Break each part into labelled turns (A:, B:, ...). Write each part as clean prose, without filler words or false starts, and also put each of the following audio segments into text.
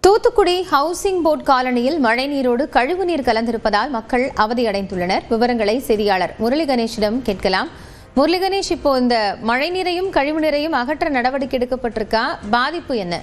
A: Thoothukudi housing board காலனியில் மழைநீரோடு கழிவுநீர் கலந்திருப்பதால் மக்கள் அவதியடைந்துள்ளனர். விவரங்களை செய்தியாளர் முரளி கணேஷிடம் கேட்கலாம். முரளி கணேஷ், இப்போ இந்த மழைநீரையும் கழிவுநீரையும் அகற்ற நடவடிக்கை எடுக்கப்பட்டிருக்கா? பாதிப்பு என்ன?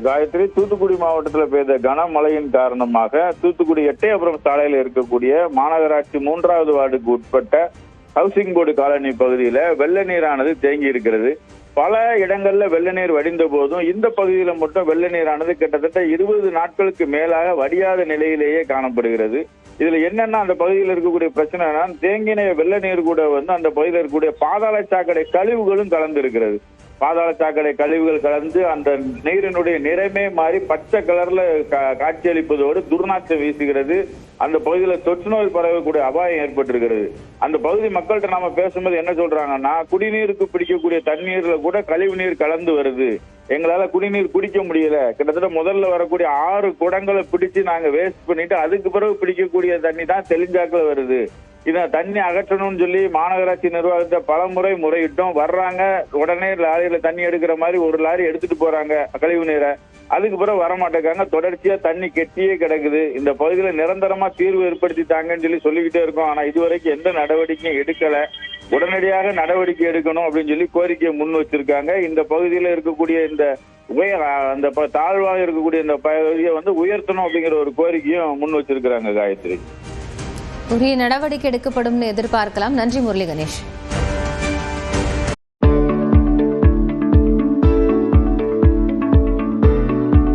B: காயத்ரி, தூத்துக்குடி மாவட்டத்தில் பெய்த கனமழையின் காரணமாக தூத்துக்குடி எட்டயபுரம் சாலையில் இருக்கக்கூடிய மாநகராட்சி 3வது வார்டுக்கு உட்பட்ட ஹவுசிங் போர்டு காலனி பகுதியில வெள்ள நீரானது தேங்கி இருக்கிறது. பல இடங்கள்ல வெள்ள நீர் வடிந்த போதும் இந்த பகுதியில மட்டும் வெள்ள நீரானது கிட்டத்தட்ட 20 நாட்களுக்கு மேலாக வடியாத நிலையிலேயே காணப்படுகிறது. இதுல என்னன்னா, அந்த பகுதியில் இருக்கக்கூடிய பிரச்சனைனா, தேங்கின வெள்ள நீர் கூட அந்த பகுதியில் இருக்கக்கூடிய பாதாள சாக்கடை கழிவுகளும் கலந்து இருக்கிறது. பாதாள சாக்கடை கழிவுகள் கலந்து அந்த நீரினுடைய நிறமே மாறி பச்சை கலர்ல காட்சியளிப்பதோடு துர்நாற்றம் வீசுகிறது. அந்த பகுதியில தொற்று நோய் பரவக்கூடிய அபாயம் ஏற்பட்டிருக்கிறது. அந்த பகுதி மக்கள்கிட்ட நாம பேசும்போது என்ன சொல்றாங்கன்னா, குடிநீருக்கு பிடிக்கக்கூடிய தண்ணீர்ல கூட கழிவு நீர் கலந்து வருது, எங்களால குடிநீர் குடிக்க முடியல. கிட்டத்தட்ட முதல்ல வரக்கூடிய 6 குடங்களை பிடிச்சு நாங்க வேஸ்ட் பண்ணிட்டு அதுக்கு பிறகு பிடிக்கக்கூடிய தண்ணி தான் தெளிஞ்சாக்குல வருது. இதை தண்ணி அகற்றணும்னு சொல்லி மாநகராட்சி நிர்வாகத்தை பல முறை முறையிட்டோம். வர்றாங்க, உடனே லாரியில தண்ணி எடுக்கிற மாதிரி ஒரு லாரி எடுத்துட்டு போறாங்க கழிவு நீரை. அதுக்கு பிறகு வரமாட்டேங்காங்க. தொடர்ச்சியா தண்ணி கெட்டியே கிடக்குது. இந்த பகுதியில நிரந்தரமா தீர்வு ஏற்படுத்திட்டாங்கன்னு சொல்லிக்கிட்டே இருக்கோம். ஆனா இதுவரைக்கும் எந்த நடவடிக்கையும் எடுக்கல. உடனடியாக நடவடிக்கை எடுக்கணும் அப்படின்னு சொல்லி கோரிக்கையை முன் வச்சிருக்காங்க. இந்த பகுதியில இருக்கக்கூடிய இந்த அந்த தாழ்வாக இருக்கக்கூடிய இந்த பகுதியை உயர்த்தணும் அப்படிங்கிற ஒரு கோரிக்கையும் முன் வச்சிருக்கிறாங்க. காயத்ரி,
A: உரிய நடவடிக்கை எடுக்கப்படும் எதிர்பார்க்கலாம். நன்றி முரளி கணேஷ்.